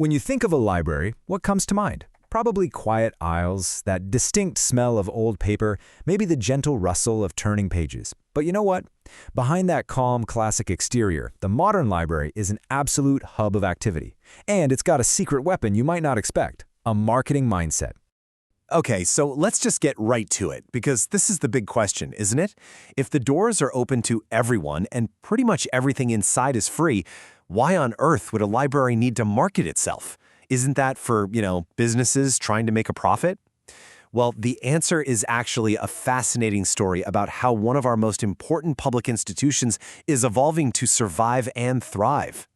When you think of a library, what comes to mind? Probably quiet aisles, that distinct smell of old paper, maybe the gentle rustle of turning pages. But you know what? Behind that calm, classic exterior, the modern library is an absolute hub of activity. And it's got a secret weapon you might not expect, a marketing mindset. Okay, so let's just get right to it, because this is the big question, isn't it? If the doors are open to everyone and pretty much everything inside is free, why on earth would a library need to market itself? Isn't that for, businesses trying to make a profit? Well, the answer is actually a fascinating story about how one of our most important public institutions is evolving to survive and thrive.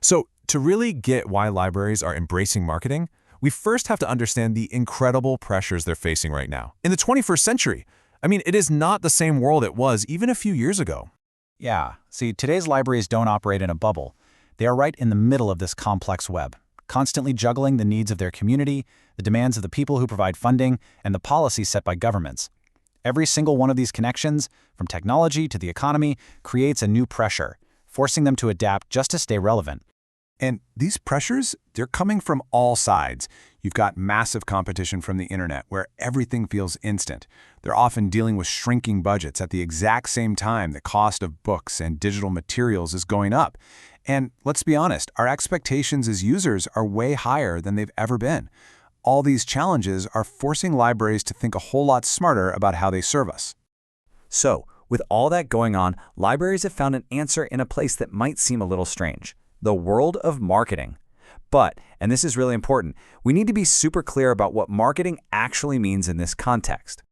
So, to really get why libraries are embracing marketing, we first have to understand the incredible pressures they're facing right now. In the 21st century, it is not the same world it was even a few years ago. Yeah, see, today's libraries don't operate in a bubble. They are right in the middle of this complex web, constantly juggling the needs of their community, the demands of the people who provide funding, and the policies set by governments. Every single one of these connections, from technology to the economy, creates a new pressure, forcing them to adapt just to stay relevant. And these pressures, they're coming from all sides. You've got massive competition from the internet, where everything feels instant. They're often dealing with shrinking budgets at the exact same time the cost of books and digital materials is going up. And let's be honest, our expectations as users are way higher than they've ever been. All these challenges are forcing libraries to think a whole lot smarter about how they serve us. So, with all that going on, libraries have found an answer in a place that might seem a little strange: the world of marketing. But, and this is really important, we need to be super clear about what marketing actually means in this context.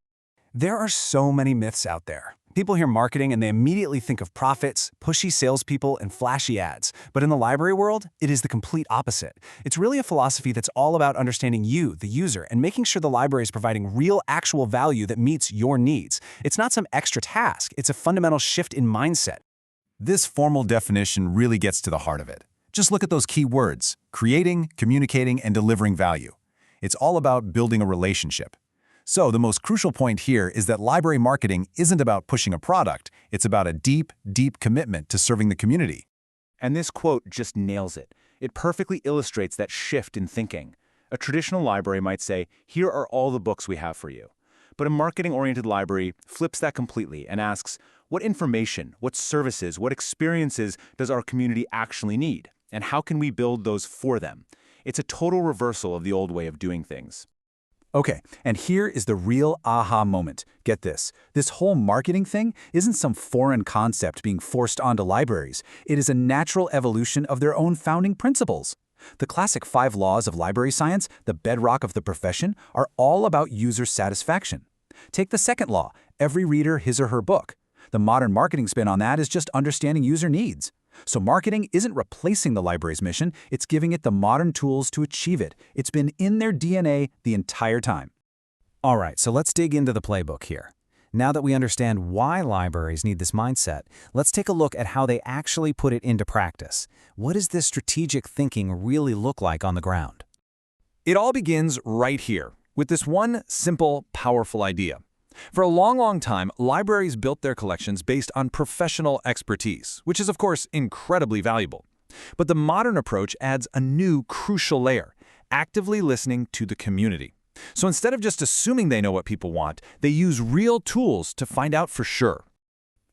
There are so many myths out there. People hear marketing and they immediately think of profits, pushy salespeople, and flashy ads. But in the library world, it is the complete opposite. It's really a philosophy that's all about understanding you, the user, and making sure the library is providing real, actual value that meets your needs. It's not some extra task. It's a fundamental shift in mindset. This formal definition really gets to the heart of it. Just look at those key words: creating, communicating, and delivering value. It's all about building a relationship. So the most crucial point here is that library marketing isn't about pushing a product, it's about a deep, deep commitment to serving the community. And this quote just nails it. It perfectly illustrates that shift in thinking. A traditional library might say, here are all the books we have for you. But a marketing-oriented library flips that completely and asks, what information, what services, what experiences does our community actually need? And how can we build those for them? It's a total reversal of the old way of doing things. Okay, and here is the real aha moment. Get this. This whole marketing thing isn't some foreign concept being forced onto libraries. It is a natural evolution of their own founding principles. The classic 5 laws of library science, the bedrock of the profession, are all about user satisfaction. Take the second law: every reader his or her book. The modern marketing spin on that is just understanding user needs. So marketing isn't replacing the library's mission, it's giving it the modern tools to achieve it. It's been in their DNA the entire time. All right, so let's dig into the playbook here. Now that we understand why libraries need this mindset, let's take a look at how they actually put it into practice. What does this strategic thinking really look like on the ground? It all begins right here, with this one simple, powerful idea. For a long time, libraries built their collections based on professional expertise, which is, of course, incredibly valuable. But the modern approach adds a new crucial layer: actively listening to the community. So instead of just assuming they know what people want, they use real tools to find out for sure.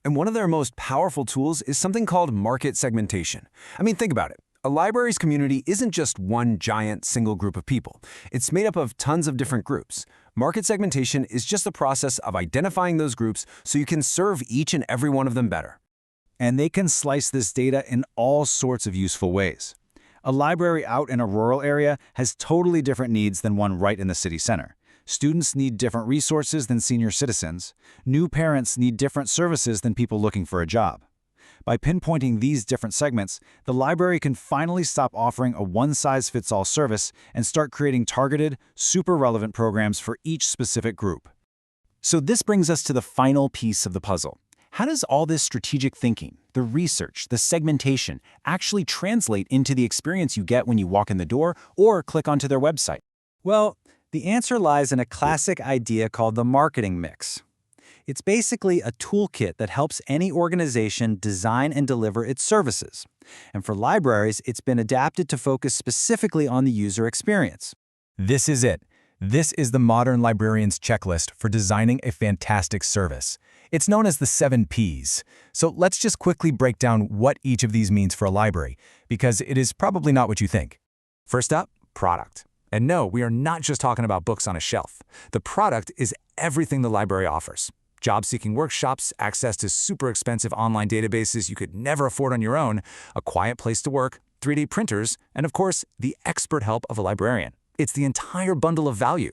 And one of their most powerful tools is something called market segmentation. Think about it. A library's community isn't just one giant single group of people. It's made up of tons of different groups. Market segmentation is just the process of identifying those groups so you can serve each and every one of them better. And they can slice this data in all sorts of useful ways. A library out in a rural area has totally different needs than one right in the city center. Students need different resources than senior citizens. New parents need different services than people looking for a job. By pinpointing these different segments, the library can finally stop offering a one-size-fits-all service and start creating targeted, super relevant programs for each specific group. So this brings us to the final piece of the puzzle. How does all this strategic thinking, the research, the segmentation, actually translate into the experience you get when you walk in the door or click onto their website? Well, the answer lies in a classic idea called the marketing mix. It's basically a toolkit that helps any organization design and deliver its services. And for libraries, it's been adapted to focus specifically on the user experience. This is it. This is the modern librarian's checklist for designing a fantastic service. It's known as the 7 Ps. So let's just quickly break down what each of these means for a library, because it is probably not what you think. First up, product. And no, we are not just talking about books on a shelf. The product is everything the library offers. Job-seeking workshops, access to super expensive online databases you could never afford on your own, a quiet place to work, 3D printers, and of course, the expert help of a librarian. It's the entire bundle of value.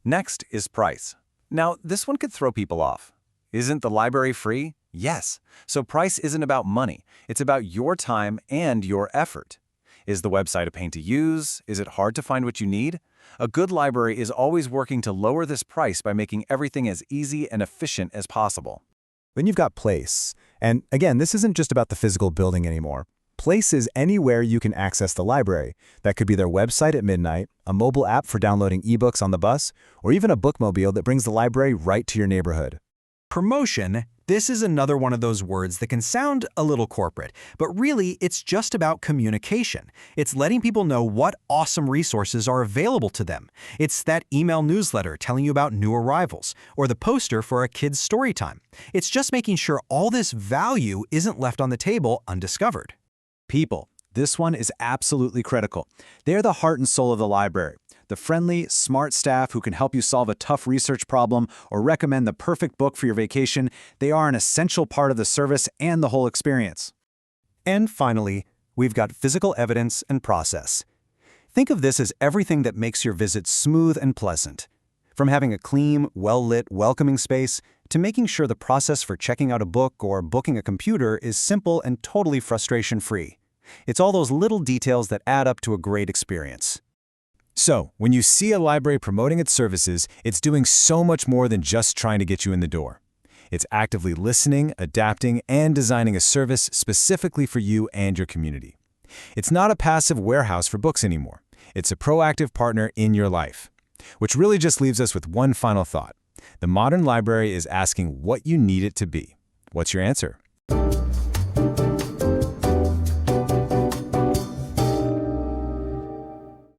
Next is price. Now, this one could throw people off. Isn't the library free? Yes. So price isn't about money. It's about your time and your effort. Is the website a pain to use? Is it hard to find what you need? A good library is always working to lower this price by making everything as easy and efficient as possible. Then you've got place. And again, this isn't just about the physical building anymore. Place is anywhere you can access the library. That could be their website at midnight, a mobile app for downloading ebooks on the bus, or even a bookmobile that brings the library right to your neighborhood. Promotion, this is another one of those words that can sound a little corporate, but really it's just about communication. It's letting people know what awesome resources are available to them. It's that email newsletter telling you about new arrivals, or the poster for a kid's story time. It's just making sure all this value isn't left on the table undiscovered. People. This one is absolutely critical. They're the heart and soul of the library. The friendly, smart staff who can help you solve a tough research problem or recommend the perfect book for your vacation, they are an essential part of the service and the whole experience. And finally, we've got physical evidence and process. Think of this as everything that makes your visit smooth and pleasant. From having a clean, well-lit, welcoming space, to making sure the process for checking out a book or booking a computer is simple and totally frustration-free. It's all those little details that add up to a great experience. So, when you see a library promoting its services, it's doing so much more than just trying to get you in the door. It's actively listening, adapting, and designing a service specifically for you and your community. It's not a passive warehouse for books anymore. It's a proactive partner in your life. Which really just leaves us with one final thought. The modern library is asking what you need it to be. What's your answer?